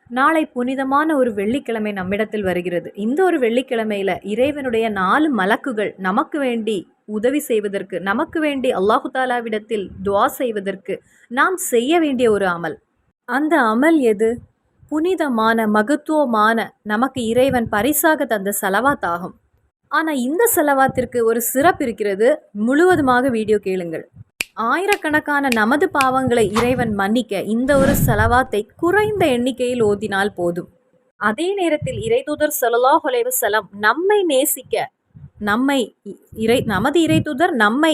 நாளை புனிதமான ஒரு வெள்ளிக்கிழமை நம்மிடத்தில் வருகிறது. இந்த ஒரு வெள்ளிக்கிழமையில இறைவனுடைய 4 மலக்குகள் நமக்கு வேண்டி உதவி செய்வதற்கு, நமக்கு வேண்டி அல்லாஹு தாலாவிடத்தில் துஆ செய்வதற்கு நாம் செய்ய வேண்டிய ஒரு அமல். அந்த அமல் எது? புனிதமான மகத்துவமான நமக்கு இறைவன் பரிசாக தந்த ஸலவாத் ஆகும். ஆனால் இந்த ஸலவாத்திற்கு ஒரு சிறப்பு இருக்கிறது. முழுவதுமாக வீடியோ கேளுங்கள். ஆயிரக்கணக்கான நமது பாவங்களை இறைவன் மன்னிக்க இந்த ஒரு ஸலவாத்தை குறைந்த எண்ணிக்கையில் ஓதினால் போதும். அதே நேரத்தில் இறைதூதர் ஸல்லல்லாஹு அலைஹி வஸல்லம் நம்மை நேசிக்க, நமது இறைதூதர் நம்மை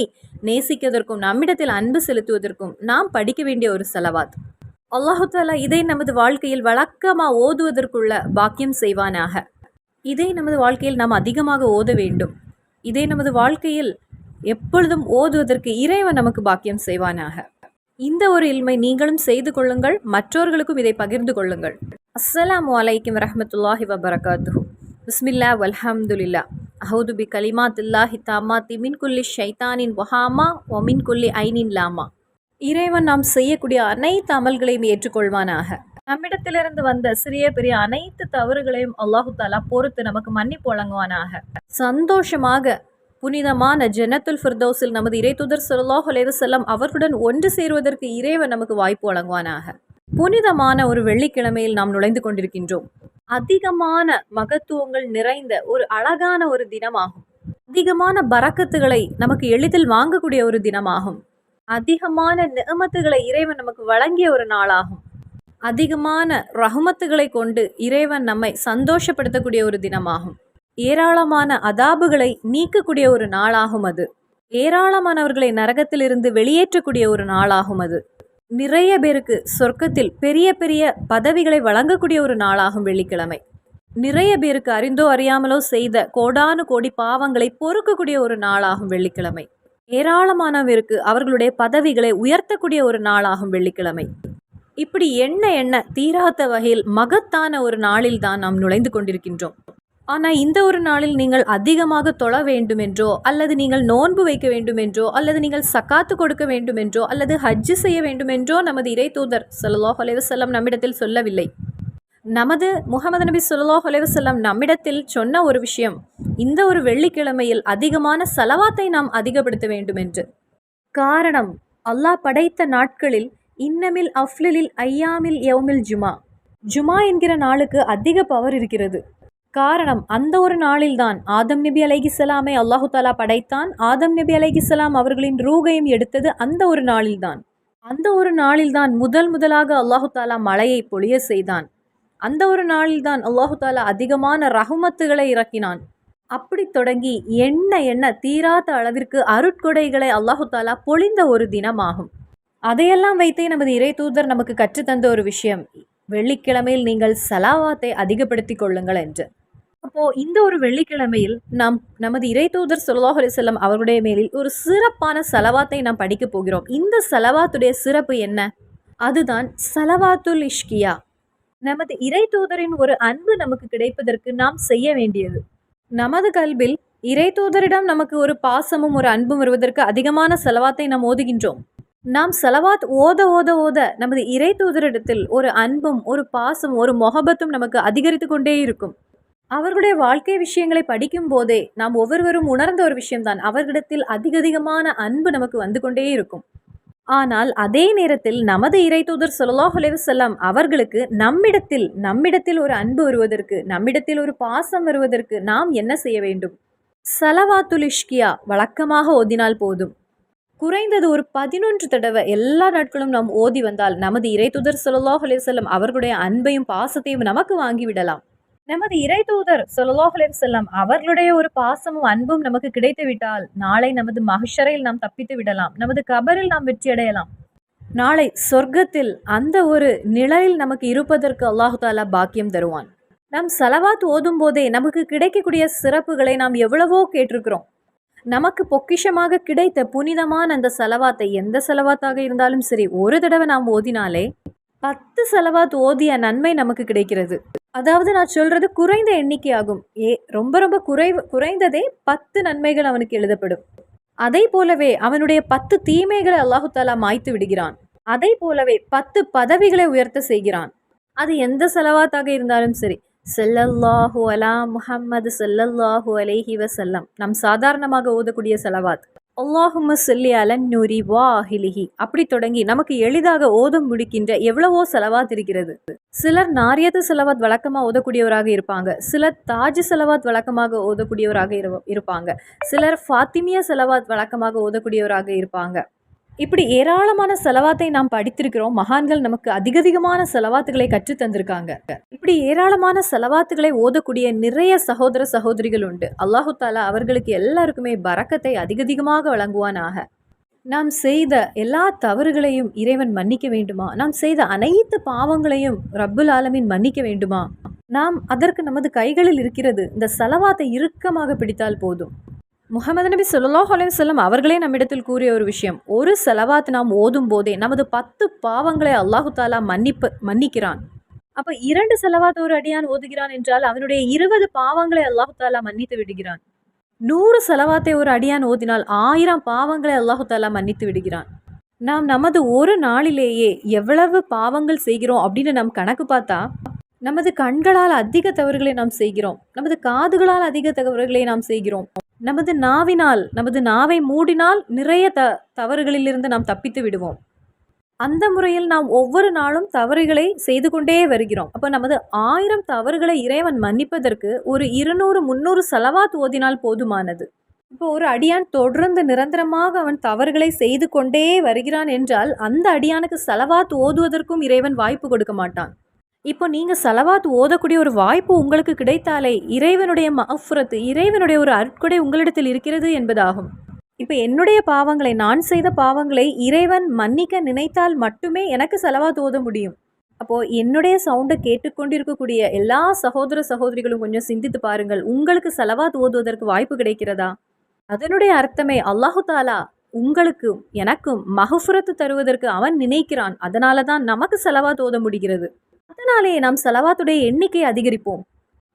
நேசிக்கதற்கும் நம்மிடத்தில் அன்பு செலுத்துவதற்கும் நாம் படிக்க வேண்டிய ஒரு ஸலவாத். அல்லாஹு தாலா இதை நமது வாழ்க்கையில் வழக்கமாக ஓதுவதற்குள்ள பாக்கியம் செய்வானாக. இதை நமது வாழ்க்கையில் நாம் அதிகமாக ஓத வேண்டும். இதை நமது வாழ்க்கையில் எப்பொழுதும் ஓதுவதற்கு இறைவன் நமக்கு பாக்கியம் செய்வானாக. இந்த ஒரு இல்மை நீங்களும் செய்து கொள்ளுங்கள், மற்றவர்களுக்கும் இதை பகிர்ந்து கொள்ளுங்கள். அஸ்ஸலாமு அலைக்கும் வரஹ்மத்துல்லாஹி வபரகாத்துஹு. பிஸ்மில்லா வல்ஹம்துலில்லா. அஹூது பி கலிமாத்தில்லாஹி தாமாத்தி மின் குல்லி ஷைத்தானின் வஹாமா வ மின் குல்லி ஐனின் லாமா. இறைவன் நாம் செய்யக்கூடிய அனைத்து அமல்களையும் ஏற்றுக்கொள்வானாக. நம்மிடத்திலிருந்து வந்த சிறிய பெரிய அனைத்து தவறுகளையும் அல்லாஹு தாலா பொறுத்து நமக்கு மன்னிப்பு வழங்குவானாக. சந்தோஷமாக புனிதமான ஜன்னத்துல் ஃபிர்தௌஸில் நமது இறைதூதர் ஸல்லல்லாஹு அலைஹி வஸல்லம் அவர்களுடன் ஒன்று சேருவதற்கு இறைவன் நமக்கு வாய்ப்பு வழங்குவானாக. புனிதமான ஒரு வெள்ளிக்கிழமையில் நாம் நுழைந்து கொண்டிருக்கின்றோம். அதிகமான மகத்துவங்கள் நிறைந்த ஒரு அழகான ஒரு தினமாகும். அதிகமான பரக்கத்துகளை நமக்கு எளிதில் வாங்கக்கூடிய ஒரு தினமாகும். அதிகமான நிஅமத்துகளை இறைவன் நமக்கு வழங்கிய ஒரு நாளாகும். அதிகமான ரஹ்மத்துகளை கொண்டு இறைவன் நம்மை சந்தோஷப்படுத்தக்கூடிய ஒரு தினமாகும். ஏராளமான அதாபுகளை நீக்கக்கூடிய ஒரு நாளாகும் அது. ஏராளமானவர்களை நரகத்திலிருந்து வெளியேற்றக்கூடிய ஒரு நாளாகும் அது. நிறைய பேருக்கு சொர்க்கத்தில் பெரிய பெரிய பதவிகளை வழங்கக்கூடிய ஒரு நாளாகும் வெள்ளிக்கிழமை. நிறைய பேருக்கு அறிந்தோ அறியாமலோ செய்த கோடானு கோடி பாவங்களை பொறுக்கக்கூடிய ஒரு நாளாகும் வெள்ளிக்கிழமை. ஏராளமானவருக்கு அவர்களுடைய பதவிகளை உயர்த்தக்கூடிய ஒரு நாளாகும் வெள்ளிக்கிழமை. இப்படி எண்ண தீராத வகையில் மகத்தான ஒரு நாளில் தான் நாம் நுழைந்து கொண்டிருக்கின்றோம். ஆனால் இந்த ஒரு நாளில் நீங்கள் அதிகமாக தொழ வேண்டுமென்றோ, அல்லது நீங்கள் நோன்பு வைக்க வேண்டுமென்றோ, அல்லது நீங்கள் சக்காத்து கொடுக்க வேண்டுமென்றோ, அல்லது ஹஜ்ஜு செய்ய வேண்டுமென்றோ நமது இறைதூதர் ஸல்லல்லாஹு அலைஹி வஸல்லம் நம்மிடத்தில் சொல்லவில்லை. நமது முஹம்மது நபி ஸல்லல்லாஹு அலைஹி வஸல்லம் நம்மிடத்தில் சொன்ன ஒரு விஷயம், இந்த ஒரு வெள்ளிக்கிழமையில் அதிகமான ஸலவாத்தை நாம் அதிகப்படுத்த வேண்டும் என்று. காரணம், அல்லாஹ் படைத்த நாட்களில் இன்னமில் அஃப்லிலில் ஐயாமில் யௌமில் ஜுமா என்கிற நாளுக்கு அதிக பவர் இருக்கிறது. காரணம், அந்த ஒரு நாளில்தான் ஆதம் நபி அலைஹிஸ்ஸலாமை அல்லாஹு தாலா படைத்தான். ஆதம் நபி அலைஹிஸ்ஸலாம் அவர்களின் ரூகையும் எடுத்தது அந்த ஒரு நாளில்தான். அந்த ஒரு நாளில்தான் முதலாக அல்லாஹு தாலா மழையை பொழிய செய்தான். அந்த ஒரு நாளில்தான் அல்லாஹு தாலா அதிகமான ரஹ்மத்துகளை இறக்கினான். அப்படி தொடங்கி எண்ண தீராத அளவிற்கு அருட்கொடைகளை அல்லாஹு தாலா பொழிந்த ஒரு தினமாகும். அதையெல்லாம் வைத்தே நமது இறை தூதர் நமக்கு கற்றுத்தந்த ஒரு விஷயம், வெள்ளிக்கிழமையில் நீங்கள் ஸலவாத்தை அதிகப்படுத்தி கொள்ளுங்கள் என்று. அப்போது இந்த ஒரு வெள்ளிக்கிழமையில் நாம் நமது இறை தூதர் ஸல்லல்லாஹு அலைஹி வஸல்லம் அவர்களுடைய மேலில் ஒரு சிறப்பான ஸலவாத்தை நாம் படிக்க போகிறோம். இந்த ஸலவாத்துடைய சிறப்பு என்ன? அதுதான் ஸலவாத்துல் இஷ்கியா. நமது இறை தூதரின் ஒரு அன்பு நமக்கு கிடைப்பதற்கு நாம் செய்ய வேண்டியது. நமது கல்பில் இறை தூதரிடம் நமக்கு ஒரு பாசமும் ஒரு அன்பும் வருவதற்கு அதிகமான ஸலவாத்தை நாம் ஓதுகின்றோம். நாம் ஸலவாத் ஓத நமது இறை தூதரிடத்தில் ஒரு அன்பும் ஒரு பாசம் ஒரு மொஹபத்தும் நமக்கு அதிகரித்து கொண்டே இருக்கும். அவர்களுடைய வாழ்க்கை விஷயங்களை படிக்கும் போதே நாம் ஒவ்வொருவரும் உணர்ந்த ஒரு விஷயம்தான், அவர்களிடத்தில் அதிகமான அன்பு நமக்கு வந்து கொண்டே இருக்கும். ஆனால் அதே நேரத்தில் நமது இறை தூதர் ஸல்லல்லாஹு அலைஹி வஸல்லம் அவர்களுக்கு நம்மிடத்தில் ஒரு அன்பு வருவதற்கு, நம்மிடத்தில் ஒரு பாசம் வருவதற்கு நாம் என்ன செய்ய வேண்டும்? ஸலவாத்துல் இஷ்கியா வழக்கமாக ஓதினால் போதும். குறைந்தது ஒரு 11 தடவை எல்லா நாட்களும் நாம் ஓதி வந்தால் நமது இறை தூதர் ஸல்லல்லாஹு அலைஹி வஸல்லம் அவர்களுடைய அன்பையும் பாசத்தையும் நமக்கு வாங்கிவிடலாம். நமது இறை தூதர் ஸல்லல்லாஹு அலைஹி வஸல்லம் அவர்களுடைய ஒரு பாசமும் அன்பும் நமக்கு கிடைத்து விட்டால் நாளை நமது மஹ்ஷரில் நாம் தப்பித்து விடலாம். நமது கபரில் நாம் வெற்றி அடையலாம். நாளை சொர்க்கத்தில் அந்த ஒரு நிழலில் நமக்கு இருப்பதற்கு அல்லாஹு தாலா பாக்கியம் தருவான். நாம் ஸலவாத் ஓதும் போதே நமக்கு கிடைக்கக்கூடிய சிறப்புகளை நாம் எவ்வளவோ கேட்டிருக்கிறோம். நமக்கு பொக்கிஷமாக கிடைத்த புனிதமான அந்த ஸலவாத்தை, எந்த ஸலவாத்தாக இருந்தாலும் சரி, ஒரு தடவை நாம் ஓதினாலே 10 ஸலவாத் ஓதிய நன்மை நமக்கு கிடைக்கிறது. அதாவது நான் சொல்றது குறைந்த எண்ணிக்கையாகும். ரொம்ப குறைந்ததே 10 நன்மைகள் அவனுக்கு எழுதப்படும். அதை போலவே அவனுடைய 10 தீமைகளை அல்லாஹு தாலா மாய்த்து விடுகிறான். அதை போலவே 10 பதவிகளை உயர்த்த செய்கிறான். அது எந்த செலவாத்தாக இருந்தாலும் சரி, ஸல்லல்லாஹு அலா முஹம்மது ஸல்லல்லாஹு அலைஹி வஸல்லம், நம் சாதாரணமாக ஓதக்கூடிய செலவாத். அல்லாஹும்ம ஸல்லி அலன் நூரி வா அஹ்லிஹி அப்படி தொடங்கி நமக்கு எளிதாக ஓத முடிக்கின்ற எவ்வளவோ செலவாத் இருக்கிறது. சிலர் நாரியத்து செலவாத் வழக்கமாக ஓதக்கூடியவராக இருப்பாங்க, சிலர் தாஜ் செலவாத் வழக்கமாக ஓதக்கூடியவராக இருப்பாங்க, சிலர் ஃபாத்திமியா செலவாத் வழக்கமாக ஓதக்கூடியவராக இருப்பாங்க. இப்படி ஏராளமான செலவாத்தை நாம் படித்திருக்கிறோம். மகான்கள் நமக்கு அதிகமான செலவாத்துகளை கற்றுத் தந்திருக்காங்க. இப்படி ஏராளமான செலவாத்துகளை ஓதக்கூடிய நிறைய சகோதர சகோதரிகள் உண்டு. அல்லாஹு தாலா அவர்களுக்கு எல்லாருக்குமே பரக்கத்தை அதிகமாக வழங்குவானாக. நாம் செய்த எல்லா தவறுகளையும் இறைவன் மன்னிக்க வேண்டுமா? நாம் செய்த அனைத்து பாவங்களையும் ரப்புல் ஆலமீன் மன்னிக்க வேண்டுமா? நாம் அதற்கு நமது கைகளில் இருக்கிறது. இந்த செலவாத்தை இறுக்கமாக பிடித்தால் போதும். முஹம்மது நபி ஸல்லல்லாஹு அலைஹி வஸல்லம் அவர்களே நம்மிடத்தில் கூறிய ஒரு விஷயம், ஒரு செலவாத் நாம் ஓதும் போதே நமது 10 பாவங்களை அல்லாஹு தாலா மன்னிக்கிறான். அப்போ 2 செலவாத் ஒரு அடியான் ஓதுகிறான் என்றால் அவனுடைய 20 பாவங்களை அல்லாஹு தாலா மன்னித்து விடுகிறான். 100 செலவாத்தை ஒரு அடியான் ஓதினால் 1000 பாவங்களை அல்லாஹு தாலா மன்னித்து விடுகிறான். நாம் நமது ஒரு நாளிலேயே எவ்வளவு பாவங்கள் செய்கிறோம் அப்படின்னு நாம் கணக்கு பார்த்தா, நமது கண்களால் அதிக தவறுகளை நாம் செய்கிறோம், நமது காதுகளால் அதிக தவறுகளை நாம் செய்கிறோம், நமது நாவை மூடினால் நிறைய தவறுகளிலிருந்து நாம் தப்பித்து விடுவோம். அந்த முறையில் நாம் ஒவ்வொரு நாளும் தவறுகளை செய்து கொண்டே வருகிறோம். அப்போ நமது 1000 தவறுகளை இறைவன் மன்னிப்பதற்கு ஒரு 200-300 செலவாத் ஓதினால் போதுமானது. இப்போ ஒரு அடியான் தொடர்ந்து நிரந்தரமாக அவன் தவறுகளை செய்து கொண்டே வருகிறான் என்றால் அந்த அடியானுக்கு செலவாத் ஓதுவதற்கும் இறைவன் வாய்ப்பு கொடுக்க மாட்டான். இப்போ நீங்கள் செலவாத் ஓதக்கூடிய ஒரு வாய்ப்பு உங்களுக்கு கிடைத்தாலே இறைவனுடைய மஃபிரத், இறைவனுடைய ஒரு அருட்கொடை உங்களிடத்தில் இருக்கிறது என்பதாகும். இப்போ என்னுடைய பாவங்களை, நான் செய்த பாவங்களை இறைவன் மன்னிக்க நினைத்தால் மட்டுமே எனக்கு செலவாத் ஓத முடியும். அப்போது என்னுடைய சவுண்டை கேட்டுக்கொண்டிருக்கக்கூடிய எல்லா சகோதர சகோதரிகளும் கொஞ்சம் சிந்தித்து பாருங்கள், உங்களுக்கு செலவாத் ஓதுவதற்கு வாய்ப்பு கிடைக்கிறதா? அதனுடைய அர்த்தமே அல்லாஹு தாலா உங்களுக்கும் எனக்கும் மஃபிரத் தருவதற்கு அவன் நினைக்கிறான். அதனால தான் நமக்கு செலவாத் ஓத முடிகிறது. அதனாலேயே நாம் செலவாத்துடைய எண்ணிக்கையை அதிகரிப்போம்.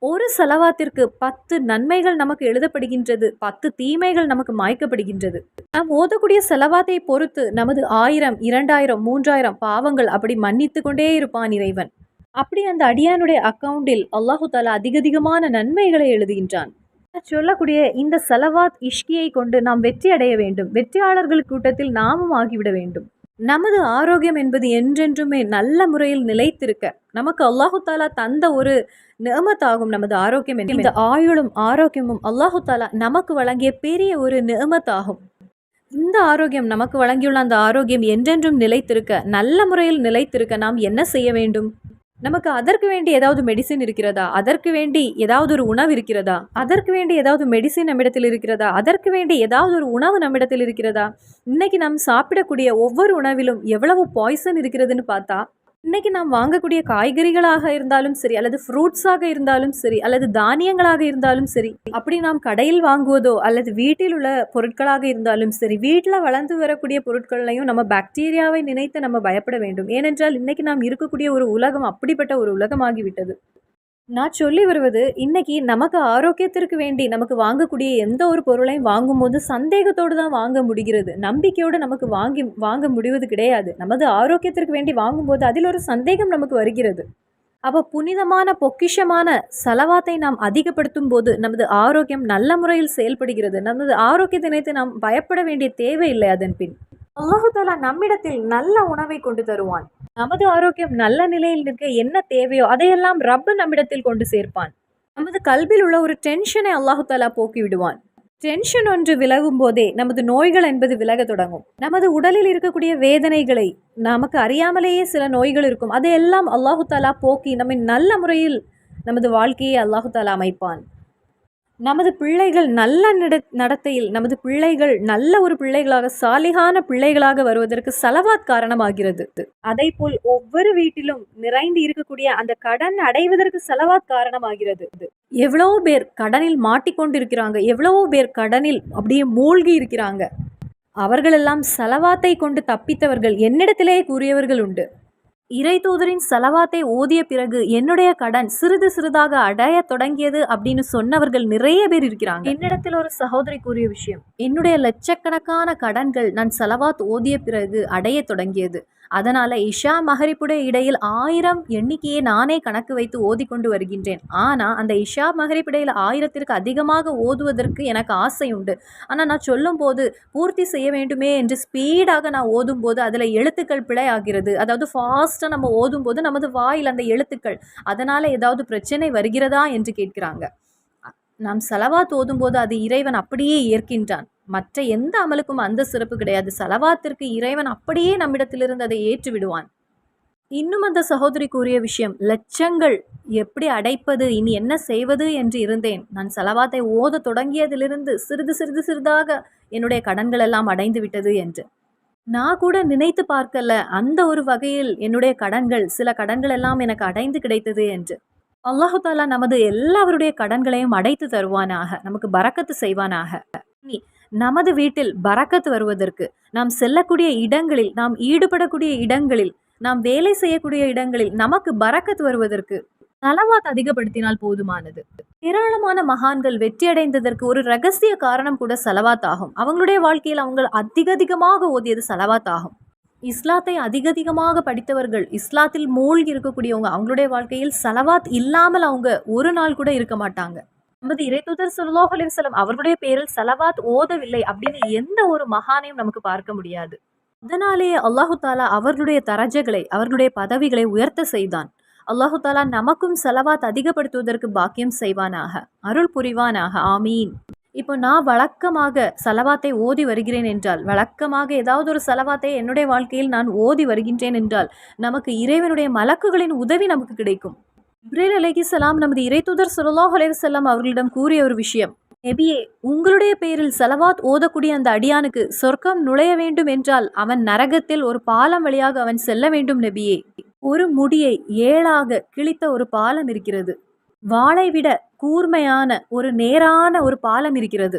ஒரு செலவாத்திற்கு 10 நன்மைகள் நமக்கு எழுதப்படுகின்றது, 10 தீமைகள் நமக்கு மாய்க்கப்படுகின்றது. நாம் ஓதக்கூடிய செலவாத்தை பொறுத்து நமது 1000, 2000, 3000 பாவங்கள் அப்படி மன்னித்து கொண்டே இருப்பான் இறைவன். அப்படி அந்த அடியானுடைய அக்கவுண்டில் அல்லாஹு தாலா அதிகமான நன்மைகளை எழுதுகின்றான். சொல்லக்கூடிய இந்த செலவாத் இஷ்கியை கொண்டு நாம் வெற்றி அடைய வேண்டும். வெற்றியாளர்கள் கூட்டத்தில் நாமும் ஆகிவிட வேண்டும். நமது ஆரோக்கியம் என்பது என்றென்றுமே நல்ல முறையில் நிலைத்திருக்க நமக்கு அல்லாஹு தாலா தந்த ஒரு நிஅமத்தாகும் நமது ஆரோக்கியம். இந்த ஆயுளும் ஆரோக்கியமும் அல்லாஹு தாலா நமக்கு வழங்கிய பெரிய ஒரு நிஅமத்தாகும். இந்த ஆரோக்கியம் நமக்கு வழங்கியுள்ள அந்த ஆரோக்கியம் என்றென்றும் நிலைத்திருக்க, நல்ல முறையில் நிலைத்திருக்க நாம் என்ன செய்ய வேண்டும்? நமக்கு அதற்கு வேண்டி ஏதாவது மெடிசின் இருக்கிறதா? அதற்கு வேண்டி ஏதாவது ஒரு உணவு இருக்கிறதா? அதற்கு வேண்டி ஏதாவது மெடிசின் நம்மிடத்தில் இருக்கிறதா? அதற்கு வேண்டி ஏதாவது ஒரு உணவு நம்மிடத்தில் இருக்கிறதா? இன்னைக்கு நாம் சாப்பிடக்கூடிய ஒவ்வொரு உணவிலும் எவ்வளவு பாய்சன் இருக்கிறதுன்னு பார்த்தா, இன்னைக்கு நாம் வாங்கக்கூடிய காய்கறிகளாக இருந்தாலும் சரி, அல்லது ஃப்ரூட்ஸாக இருந்தாலும் சரி, அல்லது தானியங்களாக இருந்தாலும் சரி, அப்படி நாம் கடையில் வாங்குவதோ அல்லது வீட்டில் உள்ள பொருட்களாக இருந்தாலும் சரி, வீட்டில் வளர்ந்து வரக்கூடிய பொருட்களையும் நம்ம பாக்டீரியாவை நினைத்து நம்ம பயப்பட வேண்டும். ஏனென்றால் இன்னைக்கு நாம் இருக்கக்கூடிய ஒரு உலகம் அப்படிப்பட்ட ஒரு உலகமாகிவிட்டது. நான் சொல்லி வருவது, இன்னைக்கு நமக்கு ஆரோக்கியத்திற்கு வேண்டி நமக்கு வாங்கக்கூடிய எந்த ஒரு பொருளையும் வாங்கும்போது சந்தேகத்தோடு தான் வாங்க முடிகிறது. நம்பிக்கையோடு நமக்கு வாங்க முடிவது கிடையாது. நமது ஆரோக்கியத்திற்கு வேண்டி வாங்கும்போது அதில் ஒரு சந்தேகம் நமக்கு வருகிறது. அப்போ புனிதமான பொக்கிஷமான செலவாத்தை நாம் அதிகப்படுத்தும் போது நமது ஆரோக்கியம் நல்ல முறையில் செயல்படுகிறது. நமது ஆரோக்கியத்தை நினைத்து நாம் பயப்பட வேண்டிய தேவையில்லை. அதன் பின் அல்லாஹு தாலா நம்மிடத்தில் நல்ல உணவை கொண்டு தருவான். நமது ஆரோக்கியம் நல்ல நிலையில் நிற்க என்ன தேவையோ அதையெல்லாம் ரப்பு நம்மிடத்தில் கொண்டு சேர்ப்பான். நமது கல்வியில் உள்ள ஒரு டென்ஷனை அல்லாஹு தாலா போக்கி விடுவான். டென்ஷன் ஒன்று விலகும் போதே நமது நோய்கள் என்பது விலக தொடங்கும். நமது உடலில் இருக்கக்கூடிய வேதனைகளை, நமக்கு அறியாமலேயே சில நோய்கள் இருக்கும், அதையெல்லாம் அல்லாஹு தாலா போக்கி நம்மை நல்ல முறையில் நமது வாழ்க்கையை அல்லாஹு தாலா அமைப்பான். நமது பிள்ளைகள் நல்ல நடத்தையில், நமது பிள்ளைகள் நல்ல ஒரு பிள்ளைகளாக, சாலிகான பிள்ளைகளாக வருவதற்கு செலவாத் காரணமாகிறது. அதை போல் ஒவ்வொரு வீட்டிலும் நிறைந்து இருக்கக்கூடிய அந்த கடன் அடைவதற்கு செலவாத் காரணமாகிறது. எவ்வளவோ பேர் கடனில் மாட்டிக்கொண்டிருக்கிறாங்க, எவ்வளவோ பேர் கடனில் அப்படியே மூழ்கி இருக்கிறாங்க. அவர்களெல்லாம் செலவாத்தை கொண்டு தப்பித்தவர்கள் என்னிடத்திலேயே கூறியவர்கள் உண்டு. இறை தூதரின் செலவாத்தை ஓதிய பிறகு என்னுடைய கடன் சிறிது சிறிதாக அடைய தொடங்கியது அப்படின்னு சொன்னவர்கள் நிறைய பேர் இருக்கிறாங்க. என்னிடத்தில் ஒரு சகோதரி கூறிய விஷயம், என்னுடைய லட்சக்கணக்கான கடன்கள் நான் செலவாத் ஓதிய பிறகு அடைய தொடங்கியது. அதனால் இஷா மகரிப்புடைய இடையில் 1000 எண்ணிக்கையை நானே கணக்கு வைத்து ஓதிக்கொண்டு வருகின்றேன். ஆனால் அந்த இஷா மகரிப் இடையில் 1000ற்கு அதிகமாக ஓதுவதற்கு எனக்கு ஆசை உண்டு. ஆனால் நான் சொல்லும்போது பூர்த்தி செய்ய வேண்டுமே என்று ஸ்பீடாக நான் ஓதும்போது அதில் எழுத்துக்கள் பிழை ஆகிறது. அதாவது ஃபாஸ்ட்டாக நம்ம ஓதும்போது நமது வாயில் அந்த எழுத்துக்கள், அதனால் ஏதாவது பிரச்சனை வருகிறதா என்று கேட்கிறாங்க. நாம் சலவாத் ஓதும்போது அது இறைவன் அப்படியே ஏற்கின்றான். மற்ற எந்த அமலுக்கும் அந்த சிறப்பு கிடையாது. சலவாத்திற்கு இறைவன் அப்படியே நம்மிடத்திலிருந்து அதை ஏற்று விடுவான். இன்னும் அந்த சகோதரி கூறிய விஷயம், லட்சங்கள் எப்படி அடைப்பது, இனி என்ன செய்வது என்று இருந்தேன். நான் சலவாத்தை ஓத தொடங்கியதிலிருந்து சிறிது சிறிது சிறிதாக என்னுடைய கடன்கள் எல்லாம் அடைந்து விட்டது என்று. நான் கூட நினைத்து பார்க்கல அந்த ஒரு வகையில் என்னுடைய கடன்கள், சில கடன்கள் எல்லாம் எனக்கு அடைந்து கிடைத்தது என்று. அல்லாஹு தாலா நமது எல்லாருடைய கடன்களையும் அடைத்து தருவானாக, நமக்கு பரக்கத்து செய்வானாக. நமது வீட்டில் பரக்கத்து வருவதற்கு, நாம் செல்லக்கூடிய இடங்களில், நாம் ஈடுபடக்கூடிய இடங்களில், நாம் வேலை செய்யக்கூடிய இடங்களில் நமக்கு பரக்கத்து வருவதற்கு சலவாத் அதிகப்படுத்தினால் போதுமானது. ஏராளமான மகான்கள் வெற்றியடைந்ததற்கு ஒரு ரகசிய காரணம் கூட சலவாத் ஆகும். அவங்களுடைய வாழ்க்கையில் அவங்க அதிகமாக ஓதியது சலவாத் ஆகும். இஸ்லாத்தை அதிகமாக படித்தவர்கள், இஸ்லாத்தில் மூழ்கி இருக்கக்கூடியவங்க, அவங்களுடைய வாழ்க்கையில் சலவாத் இல்லாமல் அவங்க ஒரு நாள் கூட இருக்க மாட்டாங்க. நமது இறைத்தூதர் ஸல்லல்லாஹு அலைஹி வஸல்லம் அவர்களுடைய பேரில் சலவாத் ஓதவில்லை அப்படின்னு எந்த ஒரு மகானையும் நமக்கு பார்க்க முடியாது. அதனாலேயே அல்லாஹு தாலா அவர்களுடைய தரஜகளை, அவர்களுடைய பதவிகளை உயர்த்த செய்தான். அல்லாஹு தாலா நமக்கும் சலவாத் அதிகப்படுத்துவதற்கு பாக்கியம் செய்வானாக, அருள் புரிவானாக. ஆமீன். இப்போ நான் வழக்கமாக சலவாத்தை ஓதி வருகிறேன் என்றால், வழக்கமாக ஏதாவது ஒரு சலவாத்தை என்னுடைய வாழ்க்கையில் நான் ஓதி வருகின்றேன் என்றால், நமக்கு இறைவனுடைய மலக்குகளின் உதவி நமக்கு கிடைக்கும். ஜிப்ரீல் அலைஹிஸ்ஸலாம் நமது இறைத்தூதர் ஸல்லல்லாஹு அலைஹி வஸல்லம் அவர்களிடம் கூறிய ஒரு விஷயம், நபியே, உங்களுடைய பேரில் சலவாத் ஓதக்கூடிய அந்த அடியானுக்கு சொர்க்கம் நுழைய வேண்டும் என்றால் அவன் நரகத்தில் ஒரு பாலம் வழியாக அவன் செல்ல வேண்டும் நபியே. ஒரு முடியை 7ஆக கிழித்த ஒரு பாலம் இருக்கிறது. வாளை விட கூர்மையான ஒரு நேரான ஒரு பாலம் இருக்கிறது.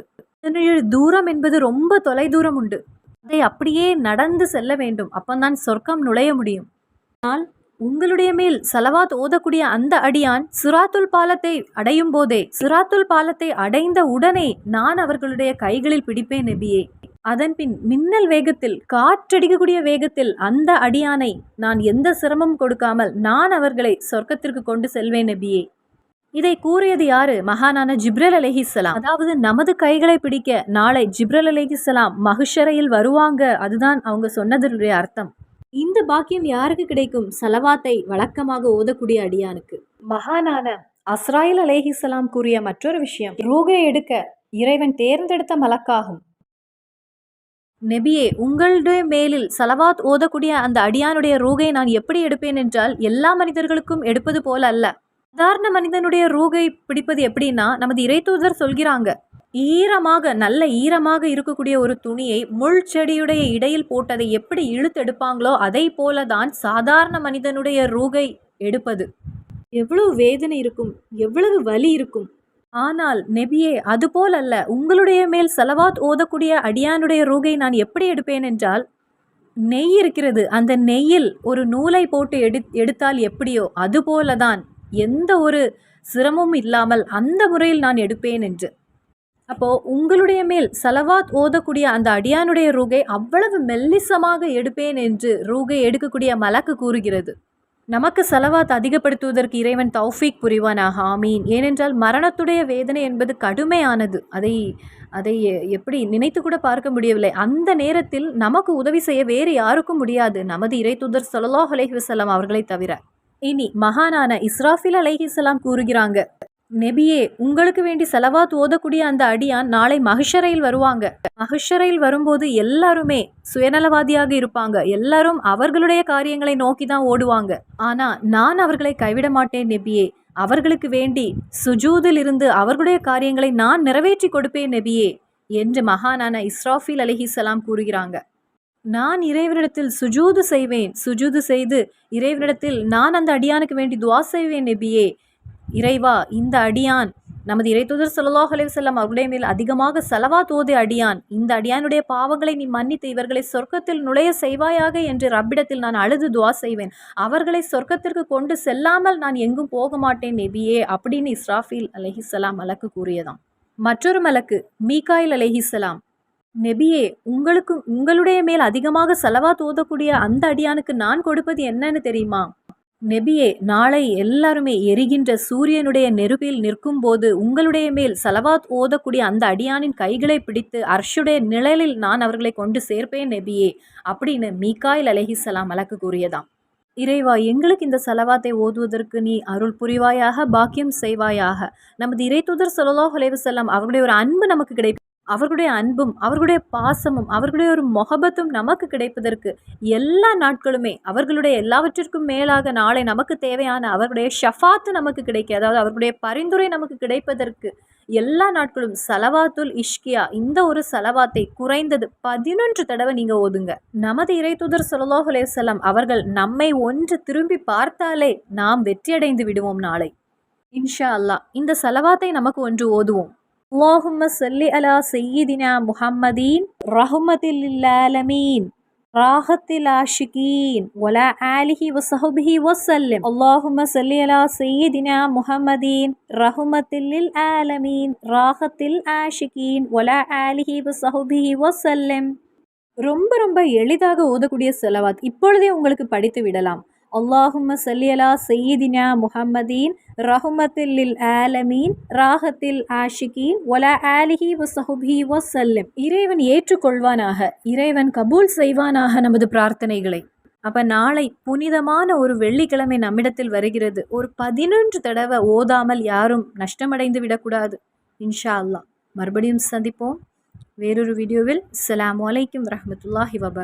தூரம் என்பது ரொம்ப தொலை தூரம் உண்டு. அதை அப்படியே நடந்து செல்ல வேண்டும், அப்பந்தான் சொர்க்கம் நுழைய முடியும். ஆனால் உங்களுடைய மேல் சலவாத் ஓதக்கூடிய அந்த அடியான் சிராத்துல் பாலத்தை அடையும் போதே, சிராத்துல் பாலத்தை அடைந்த உடனே நான் அவர்களுடைய கைகளில் பிடிப்பேன் நபியே. அதன்பின் மின்னல் வேகத்தில், காற்றடிக்கக்கூடிய வேகத்தில் அந்த அடியானை நான் எந்த சிரமம் கொடுக்காமல் நான் அவர்களை சொர்க்கத்திற்கு கொண்டு செல்வேன் நபியே. இதை கூறியது யாரு? மகானான ஜிப்ரீல் அலைஹிஸ்ஸலாம். அதாவது நமது கைகளை பிடிக்க நாளை ஜிப்ரீல் அலைஹிஸ்ஸலாம் மஹ்ஷரையில் வருவாங்க. அதுதான் அவங்க சொன்னதனுடைய அர்த்தம். இந்த பாக்கியம் யாருக்கு கிடைக்கும்? சலவாத்தை வழக்கமாக ஓதக்கூடிய அடியானுக்கு. மகானான அஸ்ராயில் அலைஹிஸ்ஸலாம் கூறிய மற்றொரு விஷயம், ரூகை எடுக்க இறைவன் தேர்ந்தெடுத்த மலக்காகும். நபியே, உங்களுடைய மேலில் சலவாத் ஓதக்கூடிய அந்த அடியானுடைய ரூகை நான் எப்படி எடுப்பேன் என்றால், எல்லா மனிதர்களுக்கும் எடுப்பது போல அல்ல. சாதாரண மனிதனுடைய ரூகை பிடிப்பது எப்படின்னா, நமது இறைத்தூதர் சொல்கிறாங்க, ஈரமாக, நல்ல ஈரமாக இருக்கக்கூடிய ஒரு துணியை முள் செடியுடைய இடையில் போட்டதை எப்படி இழுத்தெடுப்பாங்களோ அதை போலதான் சாதாரண மனிதனுடைய ரூகை எடுப்பது. எவ்வளவு வேதனை இருக்கும், எவ்வளவு வலி இருக்கும். ஆனால் நபியே, அதுபோல் அல்ல. உங்களுடைய மேல் சலவாத் ஓதக்கூடிய அடியானுடைய ரூகை நான் எப்படி எடுப்பேன் என்றால், நெய் இருக்கிறது, அந்த நெய்யில் ஒரு நூலை போட்டு எடுத்தால் எப்படியோ அதுபோலதான், எந்த ஒரு சிரமமும் இல்லாமல் அந்த முறையில் நான் எடுப்பேன் என்று. அப்போ உங்களுடைய மேல் சலவாத் ஓதக்கூடிய அந்த அடியானுடைய ரூகை அவ்வளவு மெல்லிசமாக எடுப்பேன் என்று ரூகை எடுக்கக்கூடிய மலக்கு கூறுகிறது. நமக்கு சலவாத் அதிகப்படுத்துவதற்கு இறைவன் தௌஃபீக் புரிவானாக. ஆமீன். ஏனென்றால் மரணத்துடைய வேதனை என்பது கடுமையானது. அதை எப்படி நினைத்து கூட பார்க்க முடியவில்லை. அந்த நேரத்தில் நமக்கு உதவி செய்ய வேறு யாருக்கும் முடியாது, நமது இறைத்தூதர் ஸல்லல்லாஹு அலைஹி வஸல்லம் அவர்களை தவிர. இனி மகானான இஸ்ராஃபில் அலைஹிஸ்ஸலாம் கூறுகிறாங்க, நபியே, உங்களுக்கு வேண்டி சலவாத் ஓதக்கூடிய அந்த அடியான் நாளை மஹ்ஷரையில் வருவாங்க. மஹ்ஷரையில் வரும்போது எல்லாருமே சுயநலவாதியாக இருப்பாங்க. எல்லாரும் அவர்களுடைய காரியங்களை நோக்கி தான் ஓடுவாங்க. ஆனா நான் அவர்களை கைவிட மாட்டேன் நபியே. அவர்களுக்கு வேண்டி சுஜூதில் இருந்து அவர்களுடைய காரியங்களை நான் நிறைவேற்றி கொடுப்பேன் நபியே என்று மகானான இஸ்ராஃபில் அலைஹிஸ்ஸலாம் கூறுகிறாங்க. நான் இறைவனிடத்தில் சுஜூது செய்வேன். சுஜூது செய்து இறைவனிடத்தில் நான் அந்த அடியானுக்கு வேண்டி துவா செய்வேன் நபியே. இறைவா, இந்த அடியான் நமது இறைத்தூதர் ஸல்லல்லாஹு அலைஹி வஸல்லம் அவருடைய மேல் அதிகமாக சலவாத் ஓதிய அடியான், இந்த அடியானுடைய பாவங்களை நீ மன்னித்து இவர்களை சொர்க்கத்தில் நுழைய செய்வாயாக என்று ரப்பிடத்தில் நான் அழுது துவா செய்வேன். அவர்களை சொர்க்கத்திற்கு கொண்டு செல்லாமல் நான் எங்கும் போக மாட்டேன் நபியே அப்படின்னு இஸ்ராஃபில் அலைஹிஸ்ஸலாம் மலக்கு கூறியதாம். மற்றொரு மலக்கு மீகாயில் அலைஹிஸ்ஸலாம், நெபியே, உங்களுடைய மேல் அதிகமாக ஸலவாத் ஓதக்கூடிய அந்த அடியானுக்கு நான் கொடுப்பது என்னன்னு தெரியுமா? நெபியே, நாளை எல்லாருமே எரிகின்ற சூரியனுடைய நெருப்பில் நிற்கும்போது உங்களுடைய மேல் ஸலவாத் ஓதக்கூடிய அந்த அடியானின் கைகளை பிடித்து அர்ஷுடைய நிழலில் நான் அவர்களை கொண்டு சேர்ப்பேன் நெபியே அப்படின்னு மீகாயில் அலைஹிஸ்ஸலாம் மலக்கு கூறியதாம். இறைவா, எங்களுக்கு இந்த ஸலவாத்தை ஓதுவதற்கு நீ அருள் புரிவாயாக, பாக்கியம் செய்வாயாக. நமது இறைத்தூதர் ஸல்லல்லாஹு அலைஹி வஸல்லம் அவர்களுடைய ஒரு அன்பு நமக்கு அவர்களுடைய அன்பும் அவர்களுடைய பாசமும் அவர்களுடைய ஒரு மொஹபத்தும் நமக்கு கிடைப்பதற்கு எல்லா நாட்களுமே அவர்களுடைய எல்லாவற்றிற்கும் மேலாக நாளை நமக்கு தேவையான அவர்களுடைய ஷஃபாத்து நமக்கு கிடைக்க, அதாவது அவர்களுடைய பரிந்துரை நமக்கு கிடைப்பதற்கு எல்லா நாட்களும் ஸலவாத்துல் இஷ்கியா இந்த ஒரு ஸலவாத்தை குறைந்தது 11 தடவை நீங்க ஓதுங்க. நமது இறைத்தூதர் ஸல்லல்லாஹு அலைஹி வஸல்லம் அவர்கள் நம்மை ஒன்று திரும்பி பார்த்தாலே நாம் வெற்றியடைந்து விடுவோம் நாளை. இன்ஷா அல்லாஹ் இந்த ஸலவாத்தை நமக்கு ஒன்று ஓதுவோம். اللهم صل على سيدنا محمد رحمة للعالمين راحة العاشقين وعلى آله وصحبه وسلم. اللهم صل على سيدنا محمد رحمة للعالمين راحة العاشقين وعلى آله وصحبه وسلم. ரொம்ப ரொம்ப எளிதாக ஓதக்கூடிய ஸலவாத் இப்பொழுதே உங்களுக்கு படித்து விடலாம். அல்லாஹும்ம ஸல்லி அலா சய்யிதினா முஹம்மதீன் ரஹ்மத்தில் லில் ஆலமீன் ராஹத்தில் ஆஷிகீன் வலா ஆலிஹி வஸஹ்பிஹி வஸல்லம். இறைவன் ஏற்றுக்கொள்வானாக, இறைவன் கபூல் செய்வானாக நமது பிரார்த்தனைகளை. அப்போ நாளை புனிதமான ஒரு வெள்ளிக்கிழமை நம்மிடத்தில் வருகிறது. ஒரு 11 தடவை ஓதாமல் யாரும் நஷ்டமடைந்து விடக்கூடாது. இன்ஷா அல்லாஹ் மறுபடியும் சந்திப்போம் வேறொரு வீடியோவில். அஸ்ஸலாமு அலைக்கும் வரஹ்மத்துல்லாஹி வபரகாத்துஹு.